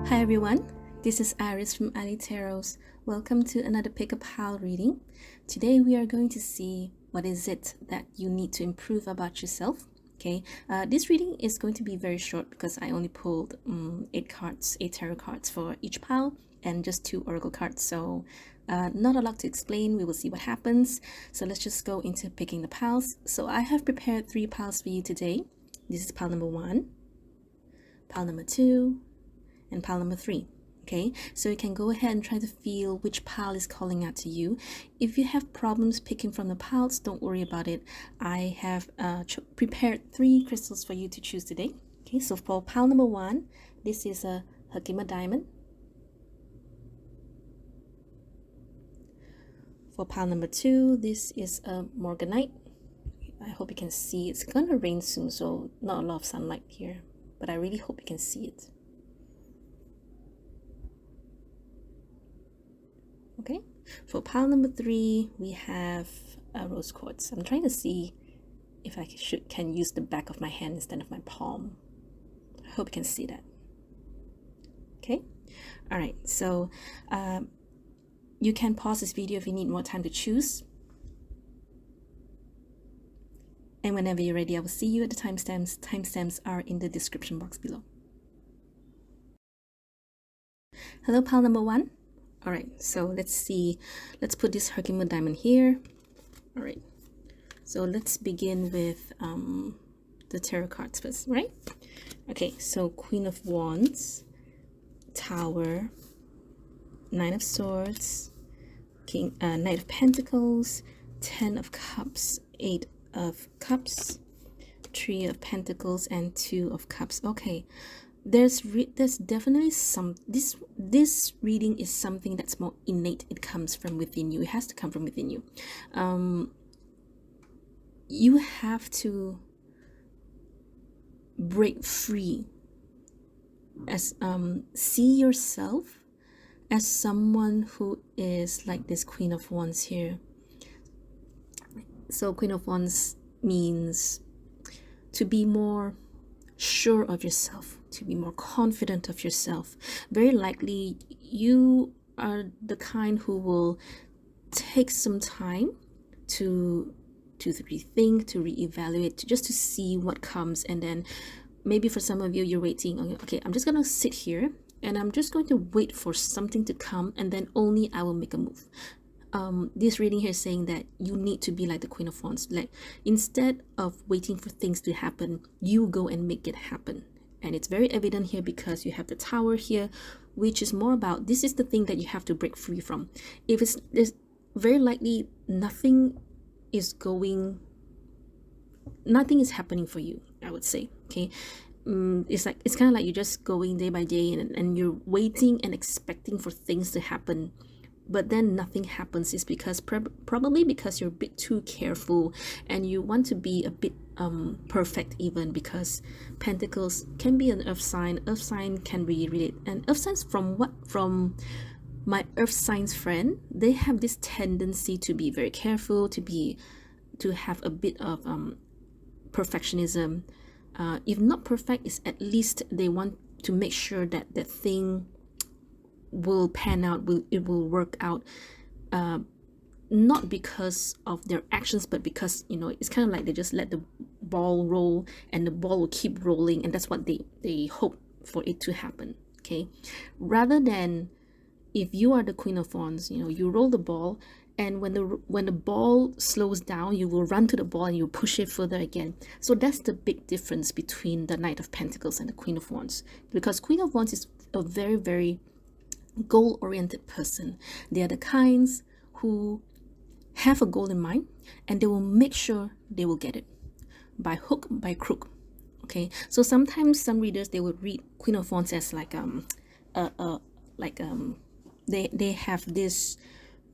Hi everyone, this is Iris from ilee. Welcome to another pick a pile reading. Today we are going to see what is it that you need to improve about yourself. Okay, this reading is going to be very short because I only pulled 8 tarot cards for each pile and just 2 oracle cards. So not a lot to explain. We will see what happens. So let's just go into picking the piles. So I have prepared 3 piles for you today. This is pile number 1, pile number 2, and pile number 3. Okay, so you can go ahead and try to feel which pile is calling out to you. If you have problems picking from the piles, don't worry about it. I have prepared 3 crystals for you to choose today. Okay, so for pile number 1, this is a Herkimer diamond. For pile number 2, this is a morganite. I hope you can see. It's gonna rain soon, so not a lot of sunlight here, but I really hope you can see it. Okay, for pile number 3, we have a rose quartz. I'm trying to see if I can use the back of my hand instead of my palm. I hope you can see that. Okay, all right, so you can pause this video if you need more time to choose. And whenever you're ready, I will see you at the timestamps. Timestamps are in the description box below. Hello, pile number 1. All right, so let's see. Let's put this Herkimer diamond here. All right, so let's begin with the tarot cards first, right? Okay, so Queen of Wands, Tower, Nine of Swords, Knight of Pentacles, 10 of Cups, 8 of Cups, 3 of Pentacles, and 2 of Cups. Okay, there's definitely this reading is something that's more innate. It comes from within you. It has to come from within you. You have to break free as see yourself as someone who is like this Queen of Wands here. So Queen of Wands means to be more sure of yourself, to be more confident of yourself. Very likely you are the kind who will take some time to rethink, to reevaluate, just to see what comes. And then maybe for some of you, you're waiting, okay, I'm just gonna sit here and I'm just going to wait for something to come, and then only I will make a move. This reading here is saying that you need to be like the Queen of Wands. Like, instead of waiting for things to happen, you go and make it happen. And it's very evident here because you have the Tower here, which is more about this is the thing that you have to break free from. If there's very likely nothing is happening for you, I would say. Okay, it's kind of like you're just going day by day and you're waiting and expecting for things to happen, but then nothing happens. Is because probably because you're a bit too careful and you want to be a bit perfect, even because Pentacles can be an earth sign. Earth sign can be relate, and earth signs, from my earth signs friend, they have this tendency to be very careful, to have a bit of perfectionism. If not perfect, is at least they want to make sure that the thing will pan out, it will work out, not because of their actions, but because, it's kind of like they just let the ball roll and the ball will keep rolling, and that's what they hope for it to happen. Okay, rather than if you are the Queen of Wands, you roll the ball, and when the ball slows down, you will run to the ball and you push it further again. So that's the big difference between the Knight of Pentacles and the Queen of Wands, because Queen of Wands is a very, very goal-oriented person. They are the kinds who have a goal in mind, and they will make sure they will get it by hook, by crook. Okay, so sometimes some readers, they would read Queen of Wands as like they have this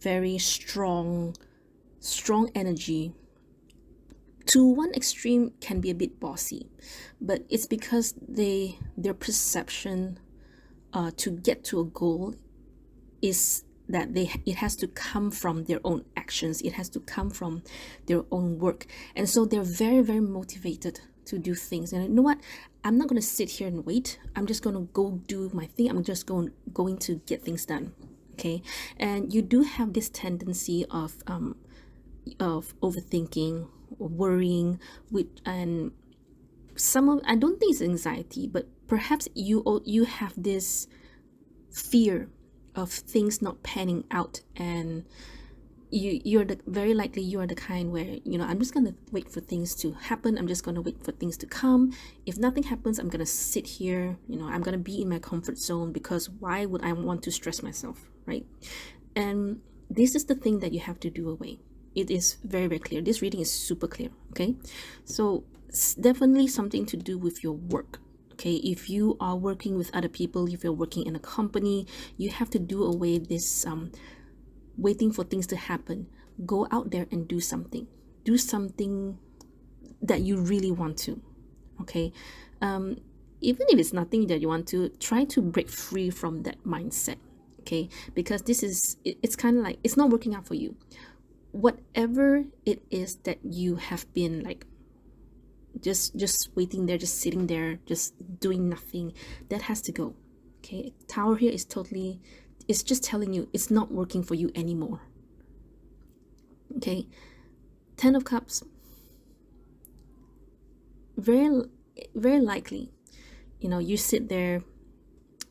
very strong energy. To one extreme can be a bit bossy, but it's because their perception to get to a goal is that it has to come from their own actions, it has to come from their own work, and so they're very, very motivated to do things. And you know what, I'm not going to sit here and wait. I'm just going to go do my thing. I'm just going to get things done. Okay. And you do have this tendency of overthinking, worrying, with and some of, I don't think it's anxiety, but perhaps you have this fear of things not panning out, and you're the very likely you are the kind where, I'm just gonna wait for things to happen. I'm just gonna wait for things to come. If nothing happens, I'm gonna sit here. I'm gonna be in my comfort zone, because why would I want to stress myself, right? And this is the thing that you have to do away. It is very, very clear. This reading is super clear. Okay, so it's definitely something to do with your work. Okay, if you are working with other people, if you're working in a company, you have to do away this waiting for things to happen. Go out there and do something. Do something that you really want to. Okay, even if it's nothing that you want to, try to break free from that mindset. Okay, because it's kind of like it's not working out for you. Whatever it is that you have been like just waiting there, just sitting there, just doing nothing, that has to go. Okay, Tower here is totally, it's just telling you it's not working for you anymore. Okay, Ten of Cups, very, very likely, you sit there,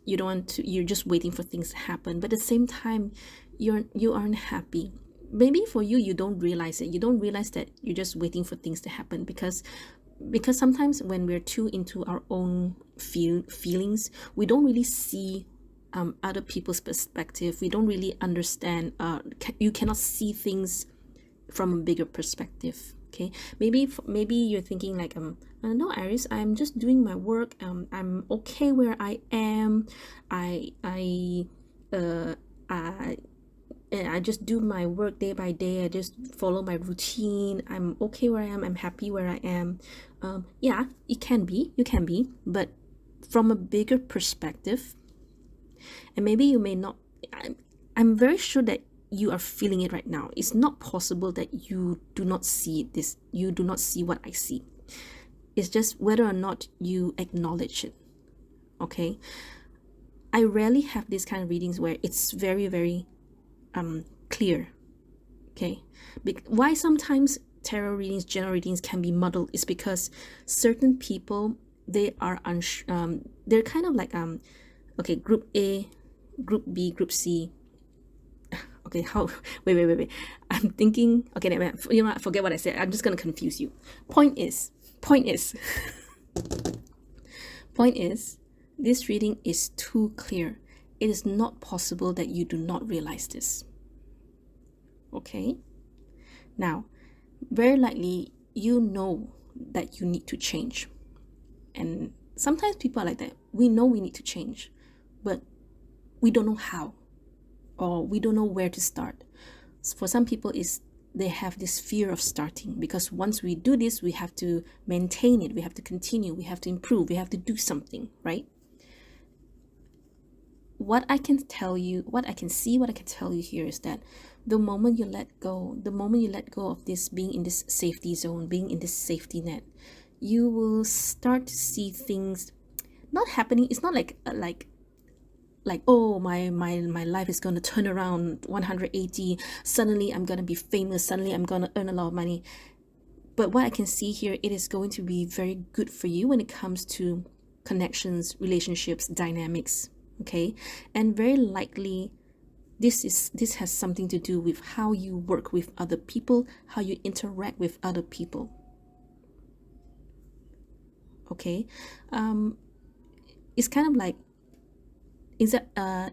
you don't want to, you're just waiting for things to happen, but at the same time you aren't happy. Maybe for you, you don't realize it. You don't realize that you're just waiting for things to happen, because sometimes when we're too into our own feelings, we don't really see other people's perspective. We don't really understand. You cannot see things from a bigger perspective. Okay, maybe you're thinking like, no, Iris, I'm just doing my work. I'm okay where I am. I just do my work day by day. I just follow my routine. I'm okay where I am. I'm happy where I am. Yeah, you can be, but from a bigger perspective, and maybe you may not, I'm very sure that you are feeling it right now. It's not possible that you do not see this. You do not see what I see. It's just whether or not you acknowledge it. Okay, I rarely have these kind of readings where it's very, very clear. Okay, why sometimes tarot readings, general readings can be muddled is because certain people, they are they're kind of like okay, group A, group B, group C. Okay, how wait, I'm thinking, okay, you know what, forget what I said. I'm just gonna confuse you. Point is point is this reading is too clear. It is not possible that you do not realize this. Okay, now very likely you know that you need to change, and sometimes people are like that. We know we need to change, but we don't know how, or we don't know where to start. For some people, is they have this fear of starting, because once we do this, we have to maintain it, we have to continue, we have to improve, we have to do something, right? What I can tell you, what I can tell you here is that the moment you let go of this, being in this safety zone, being in this safety net, you will start to see things not happening. It's not like oh, my life is going to turn around 180. Suddenly I'm going to be famous. Suddenly I'm going to earn a lot of money. But what I can see here, it is going to be very good for you when it comes to connections, relationships, dynamics. Okay, and very likely this has something to do with how you work with other people, how you interact with other people. Okay, it's kind of like,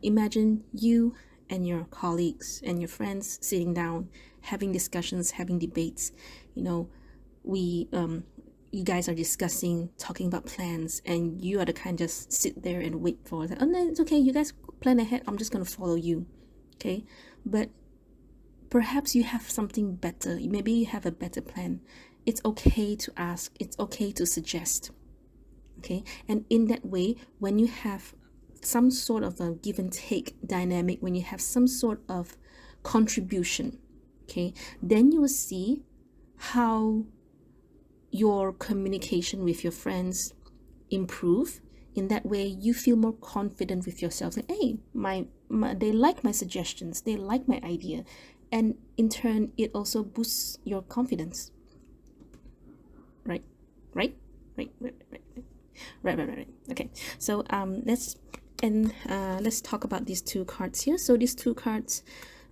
imagine you and your colleagues and your friends sitting down, having discussions, having debates. You guys are discussing, talking about plans, and you are the kind just sit there and wait for that. And then it's okay, you guys plan ahead, I'm just going to follow you. Okay, but perhaps you have something better. Maybe you have a better plan. It's okay to ask, it's okay to suggest. Okay, and in that way, when you have some sort of a give and take dynamic, when you have some sort of contribution, okay, then you will see how your communication with your friends, improve. In that way, you feel more confident with yourself. Like, hey, they like my suggestions, they like my idea, and in turn, it also boosts your confidence. Right, right, right, right, right, right. Okay, so let's talk about these two cards here. So these two cards,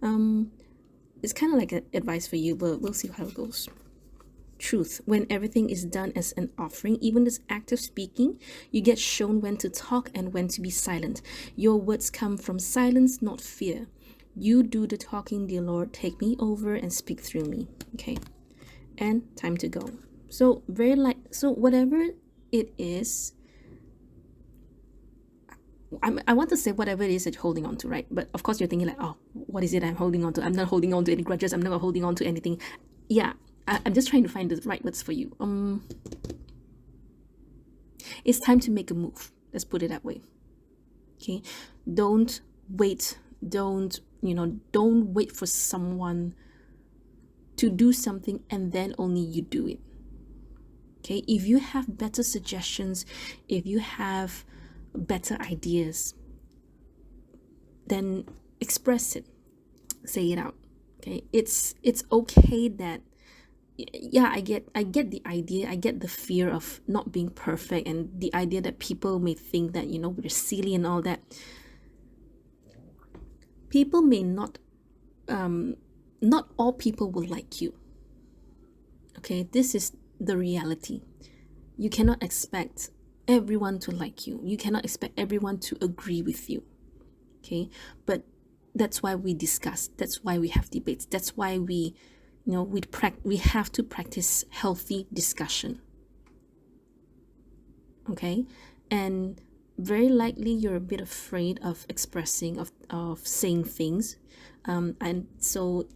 it's kind of like an advice for you, but we'll see how it goes. Truth. When everything is done as an offering, even this act of speaking, you get shown when to talk and when to be silent. Your words come from silence, not fear. You do the talking, dear Lord. Take me over and speak through me. Okay, and time to go. So whatever it is, I want to say whatever it is that you're holding on to, right? But of course you're thinking like, oh, what is it I'm holding on to? I'm not holding on to any grudges. I'm not holding on to anything. Yeah, I'm just trying to find the right words for you. It's time to make a move. Let's put it that way. Okay, don't wait. Don't wait for someone to do something and then only you do it. Okay, if you have better suggestions, if you have better ideas, then express it, say it out. Okay, it's okay that, yeah, I get the idea, I get the fear of not being perfect, and the idea that people may think that we're silly and all that. People may not all people will like you. Okay, this is the reality. You cannot expect everyone to like you. You cannot expect everyone to agree with you. Okay, but that's why we discuss. That's why we have debates. That's why we have to practice healthy discussion. Okay, and very likely you're a bit afraid of expressing, of saying things, and so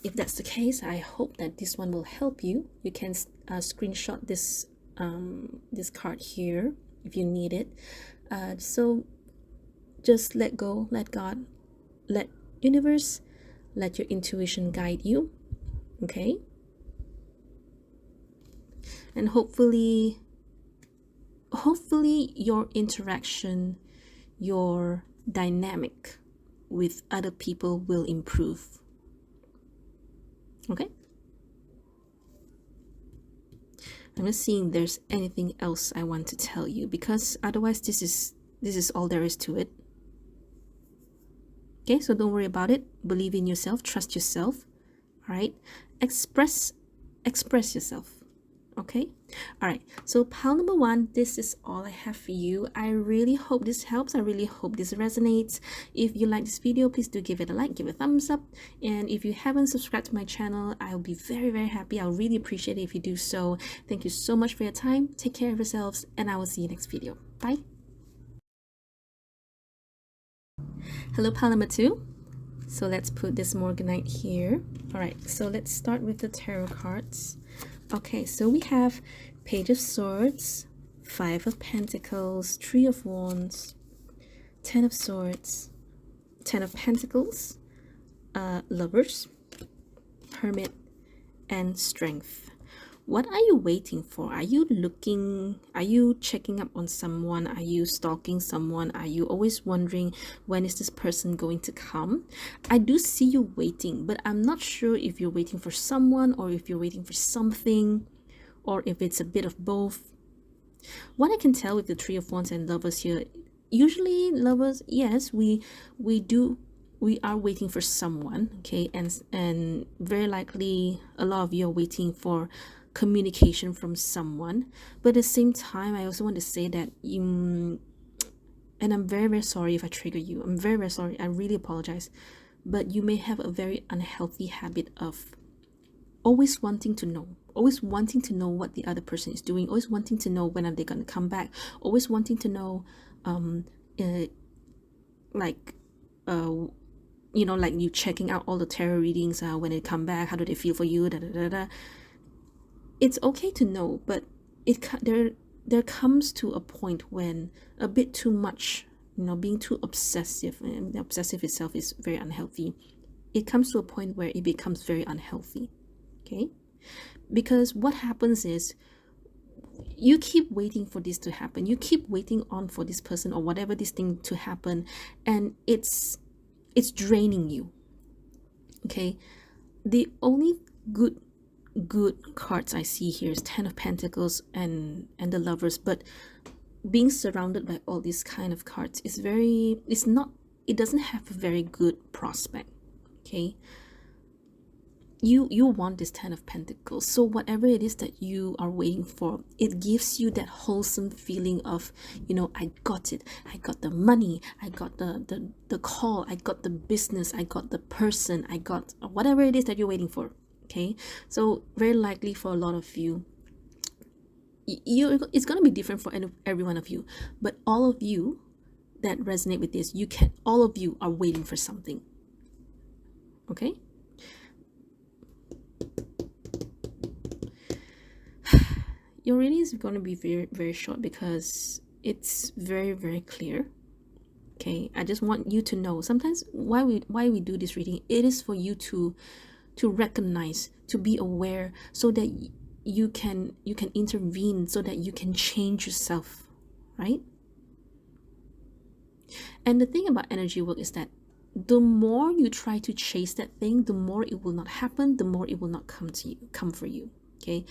if that's the case, I hope that this one will help you. You can screenshot this card here if you need it. So just let go, let God, let universe, let your intuition guide you. Okay, and hopefully your interaction, your dynamic with other people will improve. Okay, I'm just seeing if there's anything else I want to tell you, because otherwise this is all there is to it. Okay, so don't worry about it. Believe in yourself, trust yourself. All right, express yourself. Okay, all right, so pile number one, this is all I have for you. I really hope this helps. I really hope this resonates. If you like this video, please do give it a like, give it a thumbs up, and if you haven't subscribed to my channel, I'll be very, very happy. I'll really appreciate it if you do so. Thank you so much for your time. Take care of yourselves, and I will see you next video. Bye. Hello, pile number two. So let's put this Morganite here. All right, so let's start with the tarot cards. Okay, so we have Page of Swords, Five of Pentacles, Three of Wands, Ten of Swords, Ten of Pentacles, Lovers, Hermit, and Strength. What are you waiting for? Are you checking up on someone? Are you stalking someone? Are you always wondering, when is this person going to come? I do see you waiting, but I'm not sure if you're waiting for someone or if you're waiting for something, or if it's a bit of both. What I can tell with the Three of Wands and Lovers here, usually lovers, yes, we are waiting for someone, okay, and very likely a lot of you are waiting for communication from someone. But at the same time, I also want to say that and I'm very, very sorry if I trigger you. I'm very, very sorry. I really apologize. But you may have a very unhealthy habit of always wanting to know what the other person is doing, always wanting to know when are they going to come back, always wanting to know like you checking out all the tarot readings, when they come back, how do they feel for you, da, da, da, da. It's okay to know, but there comes to a point when a bit too much, being too obsessive, and obsessive itself is very unhealthy. It comes to a point where it becomes very unhealthy. Okay, because what happens is, You keep waiting for this to happen, you keep waiting on for this person or whatever this thing to happen, and it's draining you. Okay, the only good cards I see here is Ten of Pentacles and the Lovers, but being surrounded by all these kind of cards is very, it's not, it doesn't have a very good prospect. Okay, you want this Ten of Pentacles, so whatever it is that you are waiting for, it gives you that wholesome feeling of, you know, I got it, I got the money, I got the call, I got the business, I got the person, I got whatever it is that you're waiting for. Okay, so very likely for a lot of you, it's going to be different for every one of you, but all of you that resonate with this, all of you are waiting for something. Okay, your reading is going to be very, very short because it's very, very clear. Okay, I just want you to know sometimes why we do this reading. It is for you to recognize, to be aware, so that you can intervene, so that you can change yourself, right? And the thing about energy work is that the more you try to chase that thing, the more it will not happen, the more it will not come for you. Okay,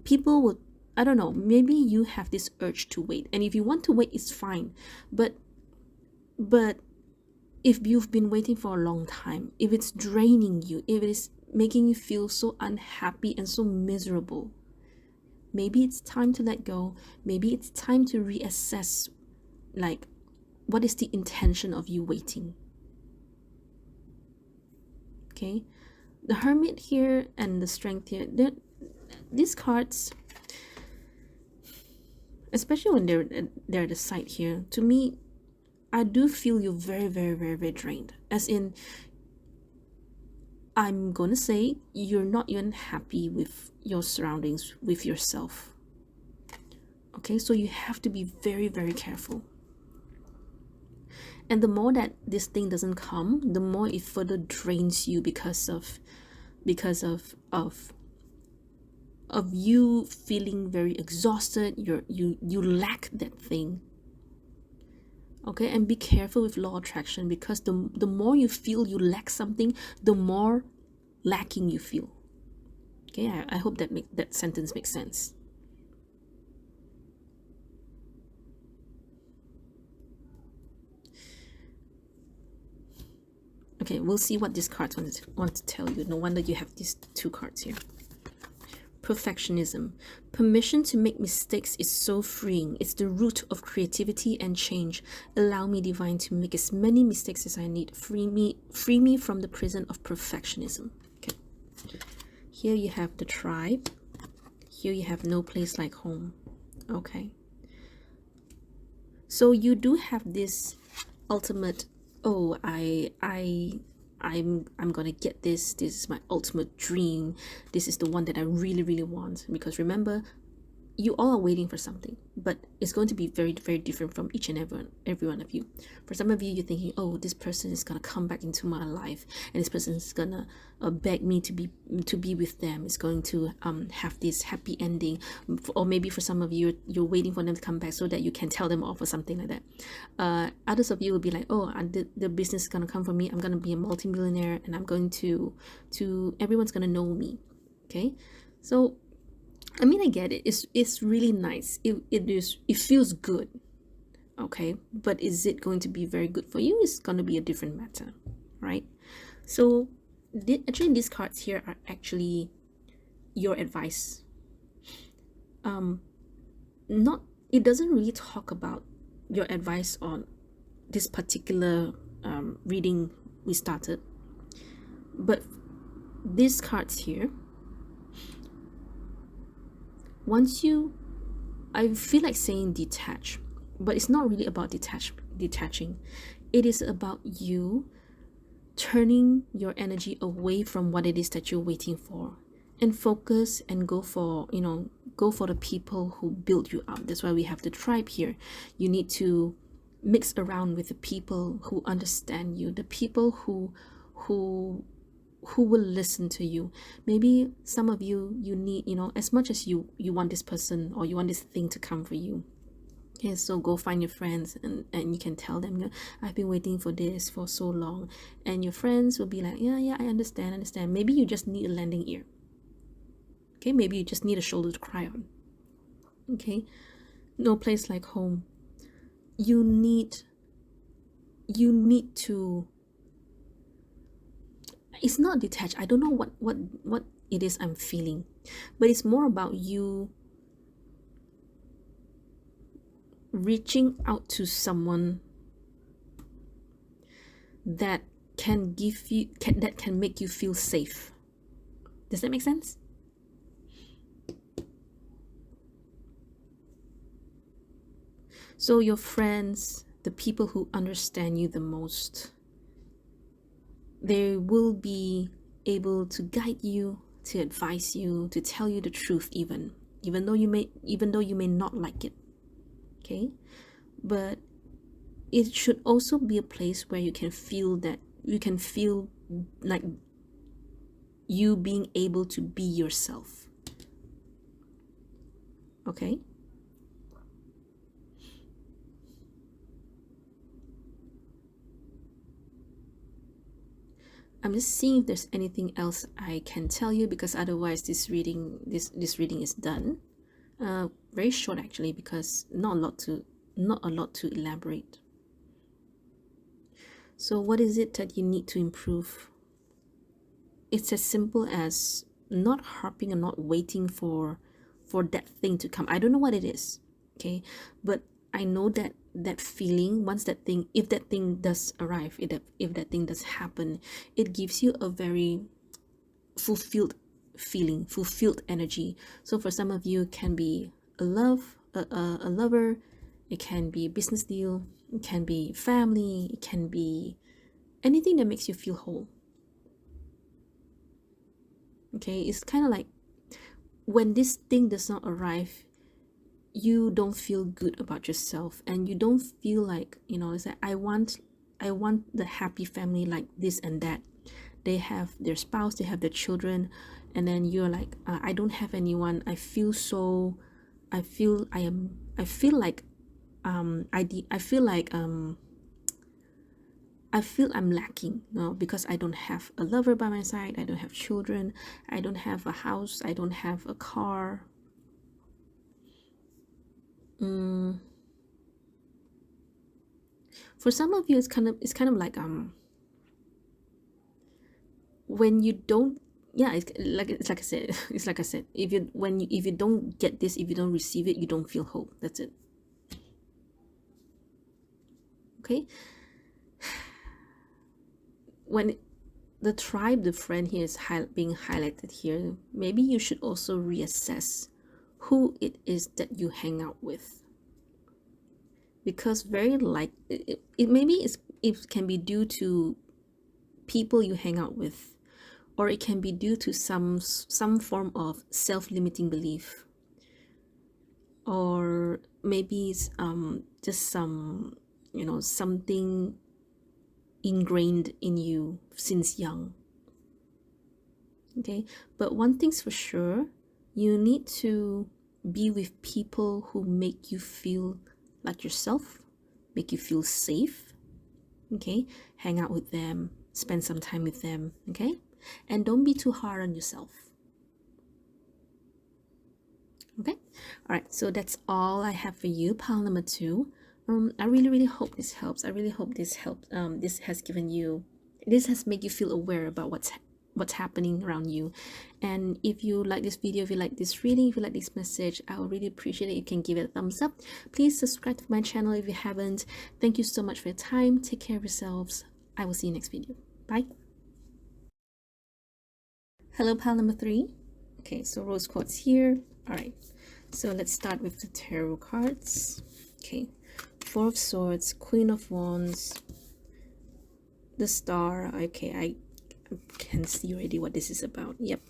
people will, I don't know, maybe you have this urge to wait, and if you want to wait, it's fine, but if you've been waiting for a long time, if it's draining you, if it is making you feel so unhappy and so miserable, maybe it's time to let go. Maybe it's time to reassess, like, what is the intention of you waiting? Okay, the Hermit here and the Strength here, these cards, especially when they're at the side here, to me, I do feel you're very, very, very, very drained. As in, I'm gonna say you're not even happy with your surroundings, with yourself. Okay, so you have to be very, very careful. And the more that this thing doesn't come, the more it further drains you because of you feeling very exhausted. You lack that thing. Okay, and be careful with law of attraction, because the more you feel you lack something, the more lacking you feel. Okay, I hope that sentence makes sense. Okay, we'll see what these cards want to tell you. No wonder you have these two cards here. Perfectionism. Permission to make mistakes is so freeing. It's the root of creativity and change. Allow me, divine, to make as many mistakes as I need. Free me from the prison of perfectionism. Okay. Here you have the Tribe. Here you have No Place Like Home. Okay. So you do have this ultimate, oh, I'm gonna get this is my ultimate dream, this is the one that I really, really want. Because remember, you all are waiting for something, but it's going to be very, very different from each and every one of you. For some of you, you're thinking, oh, this person is gonna come back into my life, and this person is gonna beg me to be with them. It's going to have this happy ending. Or maybe for some of you, you're waiting for them to come back so that you can tell them off or something like that. Others of you will be like, oh, the business is gonna come for me. I'm gonna be a multimillionaire, and I'm going to everyone's gonna know me. Okay, so I mean, I get it. It's really nice. It feels good. Okay, but is it going to be very good for you? It's going to be a different matter, right? So actually, these cards here are actually your advice. It doesn't really talk about your advice on this particular reading we started, but these cards here, once I feel like saying detach, but it's not really about detaching. It is about you turning your energy away from what it is that you're waiting for, and focus and go for the people who build you up. That's why we have the Tribe here. You need to mix around with the people who understand you, the people who who will listen to you. Maybe some of you need, as much as you want this person or you want this thing to come for you. Okay, so go find your friends and you can tell them, I've been waiting for this for so long. And your friends will be like, yeah, I understand. Maybe you just need a lending ear. Okay, maybe you just need a shoulder to cry on. Okay, no place like home. You need to, it's not detached. I don't know what it is I'm feeling, but it's more about you reaching out to someone that can give you, that can make you feel safe. Does that make sense? So your friends, the people who understand you the most, they will be able to guide you, to advise you, to tell you the truth, even though you may not like it. Okay, but it should also be a place where you can feel like you being able to be yourself. Okay, I'm just seeing if there's anything else I can tell you, because otherwise this reading is done. Very short actually, because not a lot to elaborate. So what is it that you need to improve? It's as simple as not harping and not waiting for that thing to come. I don't know what it is, okay, but I know that feeling, if that thing does arrive, if that thing does happen, it gives you a very fulfilled feeling, fulfilled energy. So for some of you, it can be a lover, it can be a business deal, it can be family, it can be anything that makes you feel whole. Okay, it's kind of like when this thing does not arrive, you don't feel good about yourself, and you don't feel like, it's like I want the happy family like this and that. They have their spouse, they have their children, and then you're like, I don't have anyone. I feel I'm lacking, because I don't have a lover by my side, I don't have children, I don't have a house, I don't have a car. For some of you, it's kind of like when you don't, yeah, it's like I said, if you don't get this, if you don't receive it, you don't feel hope. That's it. Okay, when the tribe, the friend here is being highlighted here, maybe you should also reassess who it is that you hang out with, because very like it can be due to people you hang out with, or it can be due to some form of self-limiting belief, or maybe it's just some, something ingrained in you since young. Okay, but one thing's for sure, you need to be with people who make you feel like yourself, make you feel safe. Okay, hang out with them, spend some time with them. Okay, and don't be too hard on yourself. Okay, all right, so that's all I have for you, pile number 2. I really hope this helps. I really hope this helped. This has made you feel aware about what's happening around you. And if you like this video, if you like this reading, if you like this message, I would really appreciate it. You can give it a thumbs up. Please subscribe to my channel if you haven't. Thank you so much for your time. Take care of yourselves. I will see you next video. Bye. Hello, pile number 3. Okay, so rose quartz here. All right, so let's start with the tarot cards. Okay, 4 of Swords, Queen of Wands, the Star. Okay, I can see already what this is about. Yep,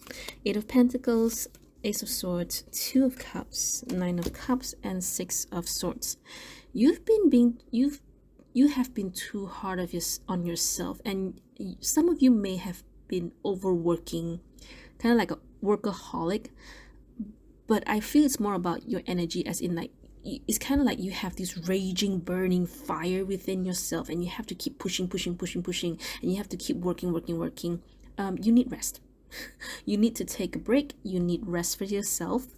8 of Pentacles, Ace of Swords, 2 of Cups, 9 of Cups, and 6 of Swords. You have been too hard on yourself, and some of you may have been overworking, kind of like a workaholic. But I feel it's more about your energy, as in like it's kind of like you have this raging, burning fire within yourself, and you have to keep pushing, and you have to keep working. You need rest. You need to take a break. You need rest for yourself.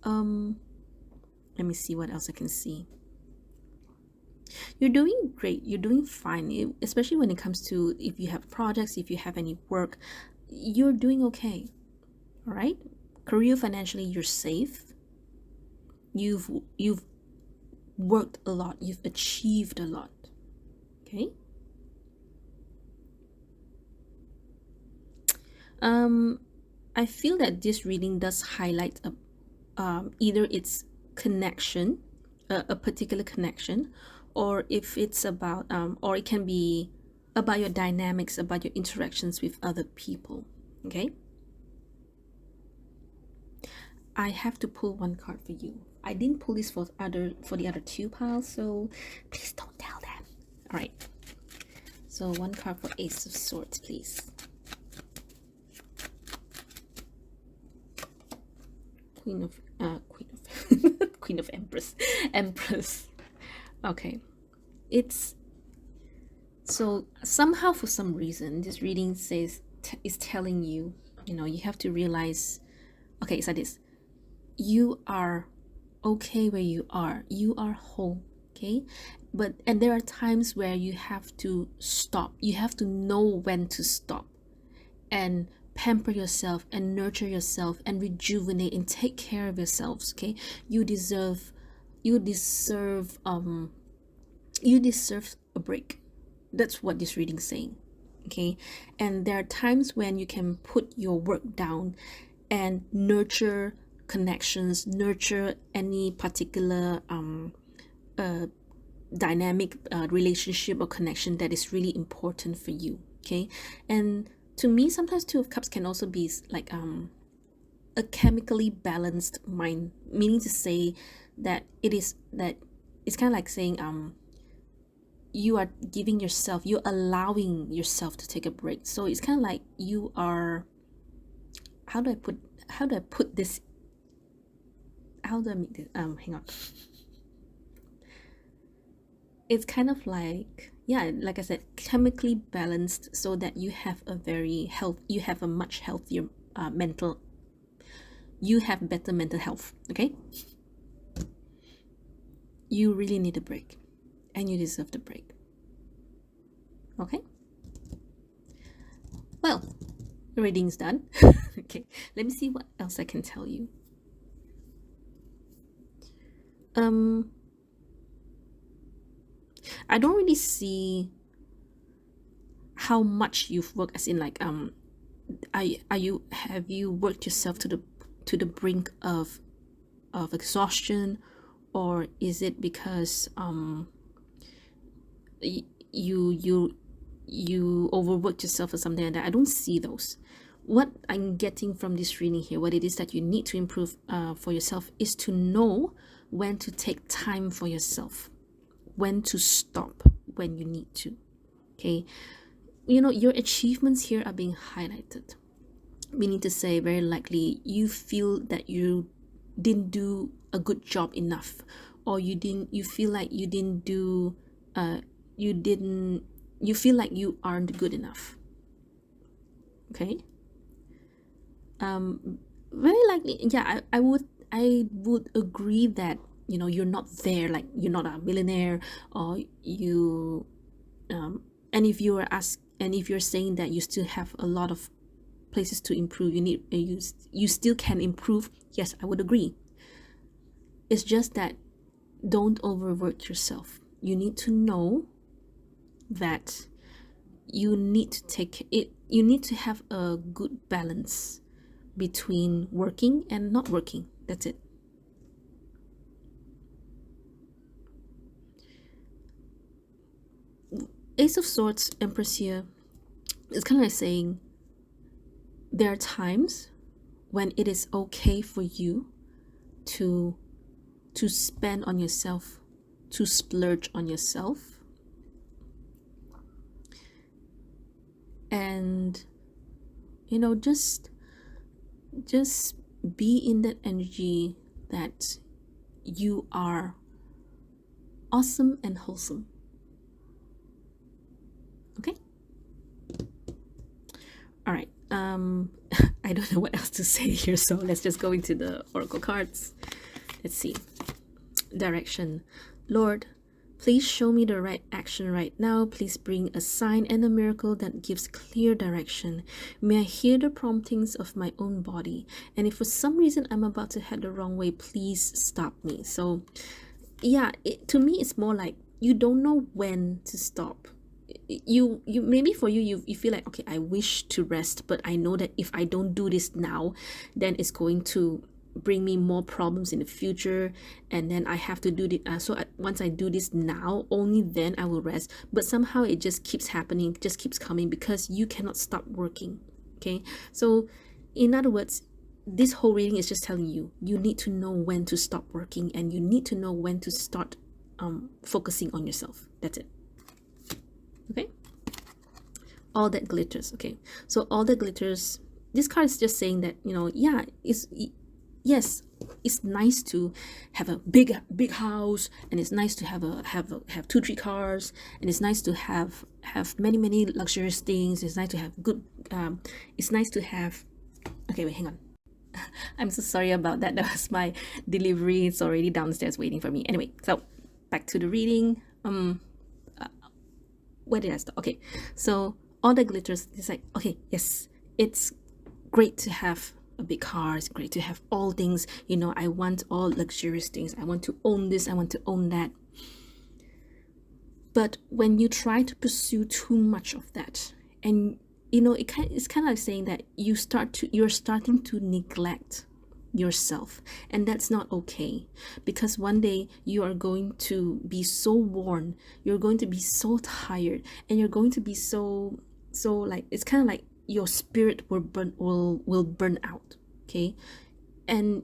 Let me see what else I can see. You're doing great. You're doing fine, especially when it comes to if you have projects, if you have any work, you're doing okay. All right. Career, financially, you're safe. You've worked a lot. You've achieved a lot. Okay. I feel that this reading does highlight either its connection, a particular connection, or if it's about or it can be about your dynamics, about your interactions with other people. Okay. I have to pull one card for you. I didn't pull this for the other two piles, so please don't tell them. All right. So one card for Ace of Swords, please. Queen of Queen of Empress. Okay. It's so somehow, for some reason, this reading is telling you, you have to realize, okay, it's like this. You are okay where you are. You are whole, okay? And there are times where you have to stop. You have to know when to stop and pamper yourself and nurture yourself and rejuvenate and take care of yourselves, okay? You deserve a break. That's what this reading is saying, okay? And there are times when you can put your work down and nurture connections, nurture any particular dynamic relationship or connection that is really important for you, okay? And to me, sometimes Two of Cups can also be like a chemically balanced mind, meaning to say that it's kind of like saying you are giving yourself, you're allowing yourself to take a break. So it's kind of like you are, how do I put this, how do I make this, hang on. It's kind of like, yeah, like I said, chemically balanced, so that you have a much healthier you have better mental health, okay? You really need a break, and you deserve the break, okay? Well, the reading's done. Okay, let me see what else I can tell you. I don't really see how much you've worked, as in like have you worked yourself to the brink of exhaustion, or is it because you overworked yourself or something like that? I don't see those. What I'm getting from this reading here, what it is that you need to improve for yourself, is to know when to take time for yourself, when to stop when you need to, okay? Your achievements here are being highlighted, meaning to say very likely you feel that you didn't do a good job enough, or you feel like you didn't do you feel like you aren't good enough, okay? Very likely, yeah, I would agree that you're not there, like you're not a millionaire, or you and if you're saying that you still have a lot of places to improve, you still can improve, yes, I would agree. It's just that don't overwork yourself. You need to know that you need to have a good balance between working and not working. That's it. Ace of Swords, Empress here, is kind of like saying there are times when it is okay for you to spend on yourself, to splurge on yourself, and you know, just be in that energy that you are awesome and wholesome. Okay. All right. I don't know what else to say here, so let's just go into the oracle cards. Let's see. Direction. Lord, please show me the right action right now. Please bring a sign and a miracle that gives clear direction. May I hear the promptings of my own body. And if for some reason I'm about to head the wrong way, please stop me. So yeah, to me it's more like you don't know when to stop. You maybe for you feel like, okay, I wish to rest, but I know that if I don't do this now, then it's going to bring me more problems in the future, and then I have to do the once I do this now, only then I will rest. But somehow it just keeps happening, just keeps coming, because you cannot stop working. Okay, so in other words, this whole reading is just telling you you need to know when to stop working, and you need to know when to start focusing on yourself. That's it. Okay, all that glitters. Okay, so all that glitters, this card is just saying that, you know, yeah, yes, it's nice to have a big house, and it's nice to have 2-3 cars, and it's nice to have many luxurious things. It's nice to have good it's nice to have, okay, wait, hang on. I'm so sorry about that. That was my delivery. It's already downstairs waiting for me. Anyway, so back to the reading. Where did I stop? Okay, so all the glitters, it's like, okay, yes, it's great to have a big car. It's great to have all things, you know, I want all luxurious things. I want to own this, I want to own that. But when you try to pursue too much of that, and you know, it's kind of like saying that you're starting to neglect yourself, and that's not okay, because one day you are going to be so worn, you're going to be so tired, and you're going to be so like, it's kind of like your spirit will burn out. Okay, and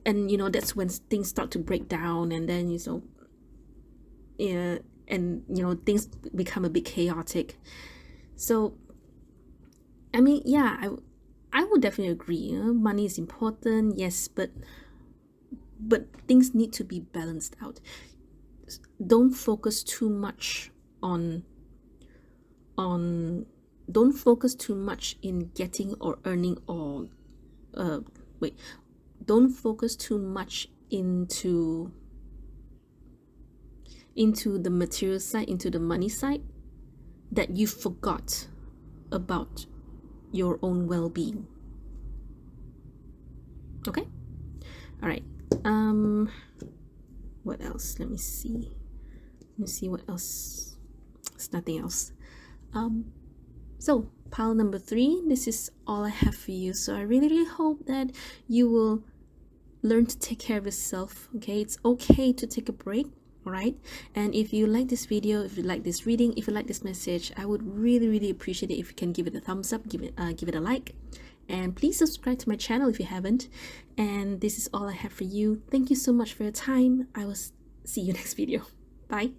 you know, that's when things start to break down, and then, you know, yeah, and you know, things become a bit chaotic. So I mean, yeah, I would definitely agree. You know, money is important, yes, but things need to be balanced out. Don't focus too much on don't focus too much in getting or earning, or don't focus too much into the material side, into the money side, that you forgot about your own well-being. Okay, all right. What else? Let me see what else. It's nothing else. So pile number 3, this is all I have for you. So I really hope that you will learn to take care of yourself. Okay, it's okay to take a break. All right, and if you like this video, if you like this reading, if you like this message, I would really appreciate it if you can give it a thumbs up, give it a like, and please subscribe to my channel if you haven't. And this is all I have for you. Thank you so much for your time. I will see you next video. Bye.